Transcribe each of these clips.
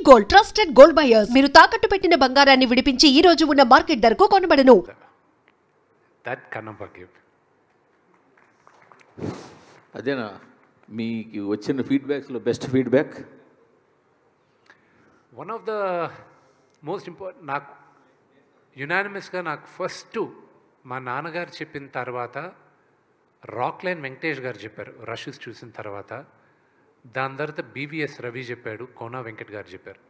Gold trusted gold buyers మీరు తాకట్టు పెట్టిన బంగారాన్ని విడిపించి ఈ రోజు ఉన్న మార్కెట్ ధరకు కొనబడను. That Kannappa gave. అదేనా మీకు వచ్చిన ఫీడ్బ్యాక్స్లో best feedback? One of the most important, నాకు యునానిమస్గా నాకు ఫస్ట్ మా నాన్నగారు చెప్పిన తర్వాత రాక్లైన్ వెంకటేష్ గారు చెప్పారు రషెస్ చూసిన తర్వాత. దాని తర్వాత బీవీఎస్ రవి చెప్పాడు, కోనా వెంకట్ గారు చెప్పారు.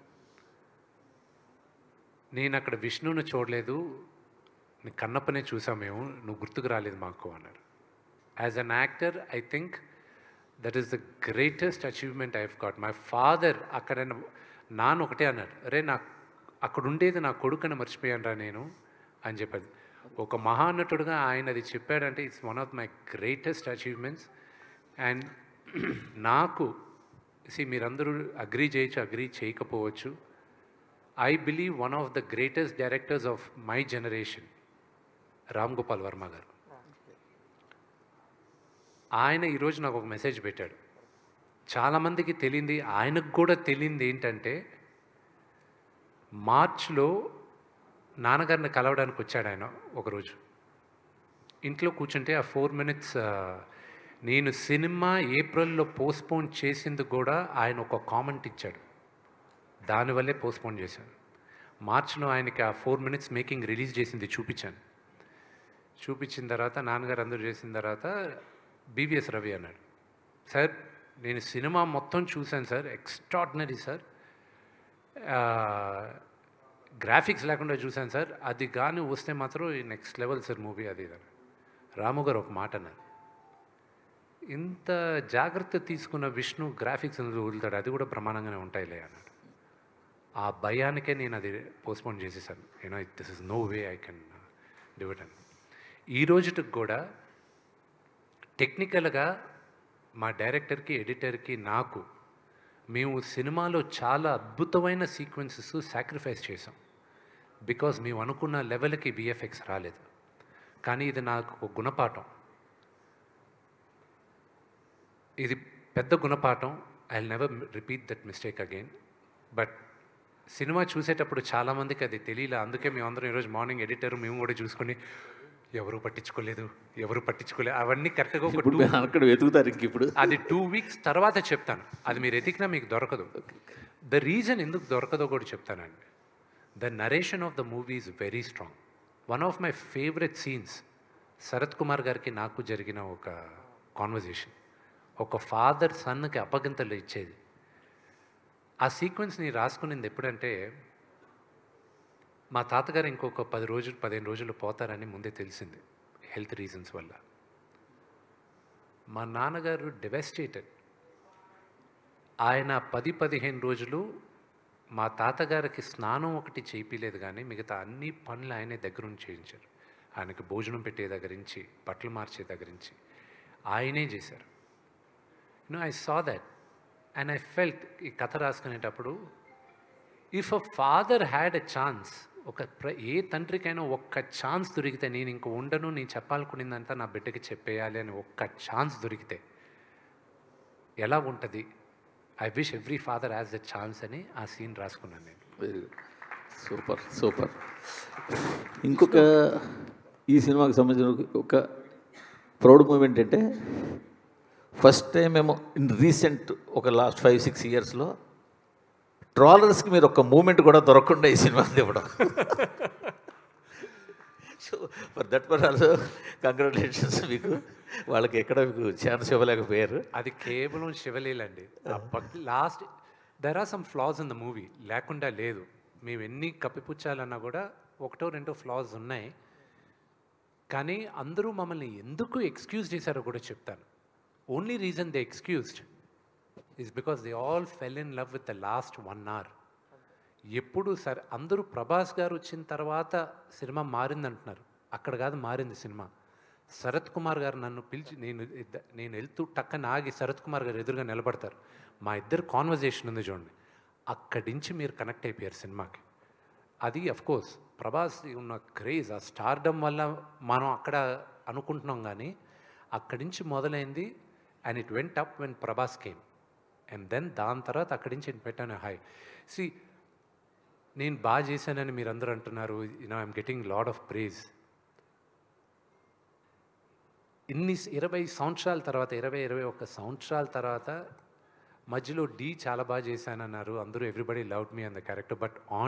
నేను అక్కడ విష్ణువుని చూడలేదు, నీ కన్నప్పనే చూసాం మేము, నువ్వు గుర్తుకు రాలేదు మాకు అన్నారు. As an actor I think that is the greatest achievement I have got. My father అక్కడ నాన్న ఒకటే అన్నాడు, అరే నాకు అక్కడ ఉండేది నా కొడుకుని మర్చిపోయాను రా నేను అని చెప్పాడు. ఒక మహానటుడుగా ఆయన అది చెప్పాడంటే it's one of my greatest achievements. And నాకు మీరందరూ అగ్రీ చేయొచ్చు, అగ్రీ చేయకపోవచ్చు. I believe one of the greatest directors of my generation Ram Gopal Varma గారు. ఆయన ఈరోజు నాకు ఒక మెసేజ్ పెట్టాడు. చాలామందికి తెలియంది, ఆయనకు కూడా తెలియంది ఏంటంటే మార్చ్లో నాన్నగారిని కలవడానికి వచ్చాడు ఆయన ఒకరోజు. ఇంట్లో కూర్చుంటే ఆ 4 minutes నేను సినిమా ఏప్రిల్లో పోస్ట్పోన్ చేసింది కూడా ఆయన ఒక కామెంట్ ఇచ్చాడు, దానివల్లే పోస్ట్పోన్ చేశాను. మార్చ్లో ఆయనకి ఆ 4 minutes మేకింగ్ రిలీజ్ చేసింది చూపించాను. చూపించిన తర్వాత నాన్నగారు అందరూ చేసిన తర్వాత బీవీఎస్ రవి అన్నాడు, సార్ నేను సినిమా మొత్తం చూశాను సార్, ఎక్స్ట్రాడినరీ సార్, గ్రాఫిక్స్ లేకుండా చూశాను సార్, అది కానీ వస్తే మాత్రం నెక్స్ట్ లెవెల్ సార్ మూవీ అది ఇది. రాము గారు ఒక మాట అన్నారు, ఇంత జాగ్రత్త తీసుకున్న విష్ణు గ్రాఫిక్స్ వదులుతాడు, అది కూడా ప్రమాణంగానే ఉంటాయిలే అన్నాడు. ఆ భయానికే నేను అది పోస్ట్పోన్ చేసేసాను. You know this is no way I can do it అని. ఈ రోజుకి కూడా టెక్నికల్గా మా డైరెక్టర్కి, ఎడిటర్కి, నాకు మేము సినిమాలో చాలా అద్భుతమైన సీక్వెన్సెస్ సాక్రిఫైస్ చేసాం. బికాజ్ మేము అనుకున్న లెవెల్కి విఎఫ్ఎక్స్ రాలేదు. కానీ ఇది నాకు ఒక గుణపాఠం, ఇది పెద్ద గుణపాఠం. I will never repeat that mistake again. But cinema చూసేటప్పుడు చాలామందికి అది తెలియలే. అందుకే మేమందరం ఈరోజు మార్నింగ్ ఎడిటర్ మేము కూడా చూసుకొని ఎవరు పట్టించుకోలేదు అవన్నీ కరెక్ట్గా అక్కడ వెతుకుతారు. ఇంక ఇప్పుడు అది 2 weeks తర్వాత చెప్తాను. అది మీరు ఎతికినా మీకు దొరకదు. ద రీజన్ ఎందుకు దొరకదో కూడా చెప్తానండి. The narration of the movie is very strong. One of my favourite scenes Sarath Kumar గారికి నాకు జరిగిన ఒక కాన్వర్జేషన్, ఒక ఫాదర్ సన్కి అప్పగింతలు ఇచ్చేది. ఆ సీక్వెన్స్ని రాసుకునేది ఎప్పుడంటే మా తాతగారు ఇంకొక 15 రోజులు పోతారని ముందే తెలిసింది హెల్త్ రీజన్స్ వల్ల. మా నాన్నగారు డెవెస్టేటెడ్. ఆయన 10-15 రోజులు మా తాతగారికి స్నానం ఒకటి చేయించలేదు, కానీ మిగతా అన్ని పనులు ఆయనే దగ్గరుండి చేయించారు. ఆయనకి భోజనం పెట్టే దగ్గర నుంచి, బట్టలు మార్చే దగ్గర నుంచి ఆయనే చేశారు. I saw that and I felt. ఈ కథ రాసుకునేటప్పుడు if a father had a chance, ఏ తండ్రికైనా ఒక్క ఛాన్స్ దొరికితే, నేను ఇంక ఉండను, నేను చెప్పాలనుకునేదంతా నా బిడ్డకి చెప్పేయాలి అని ఒక్క ఛాన్స్ దొరికితే ఎలా ఉంటుంది? I wish every father has the chance అని ఆ సీన్ రాసుకున్నాను నేను. Very good, super super. ఇంకొక ఈ సినిమాకి సంబంధించిన ఒక ప్రౌడ్ మూమెంట్ అంటే ఫస్ట్ టైం మేము ఇన్ రీసెంట్ ఒక లాస్ట్ 5-6 ఇయర్స్లో ట్రాలర్స్కి మీరు ఒక మూమెంట్ కూడా దొరకకుండా ఈ సినిమాని ఇవ్వడం. So for that per also congratulations మీకు. వాళ్ళకి ఎక్కడ మీకు ఛాన్స్ ఇవ్వలేకపోయారు. అది కేవలం శివలీలండి. Last there are some flaws in the movie, లేకుండా లేదు. మేము ఎన్ని కప్పిపుచ్చాలన్నా కూడా 1-2 ఫ్లాస్ ఉన్నాయి. కానీ అందరూ మమ్మల్ని ఎందుకు ఎక్స్క్యూజ్ చేశారో కూడా చెప్తాను. Only reason they excused is because they all fell in love with the last 1 hour. ఎప్పుడు సరే అందరూ ప్రభాస్ గారు వచ్చిన తర్వాత సినిమా మారిందంటున్నారు, అక్కడ కాదు మారింది సినిమా. శరత్ కుమార్ గారు నన్ను పిలిచి, నేను వెళ్తూ టక్కన ఆగి శరత్ కుమార్ గారు ఎదురుగా నిలబడతారు. మా ఇద్దరు కాన్వర్జేషన్ ఉంది చూడండి, అక్కడి నుంచి మీరు కనెక్ట్ అయిపోయారు సినిమాకి. అది అఫ్కోర్స్ ప్రభాస్ ఉన్న క్రేజ్, ఆ స్టార్డమ్ వల్ల మనం అక్కడ అనుకుంటున్నాం. కానీ అక్కడి నుంచి మొదలైంది. And it went up when Prabhas came. And then దాని తర్వాత అక్కడి నుంచి నేను పెట్టాను హాయ్. సి నేను బాగా చేశానని మీరు అందరూ అంటున్నారు, I'm getting lot of praise. 20 సంవత్సరాల తర్వాత 21 సంవత్సరాల తర్వాత మధ్యలో చాలా బాగా చేశానన్నారు అందరూ, everybody loved me an the character. But on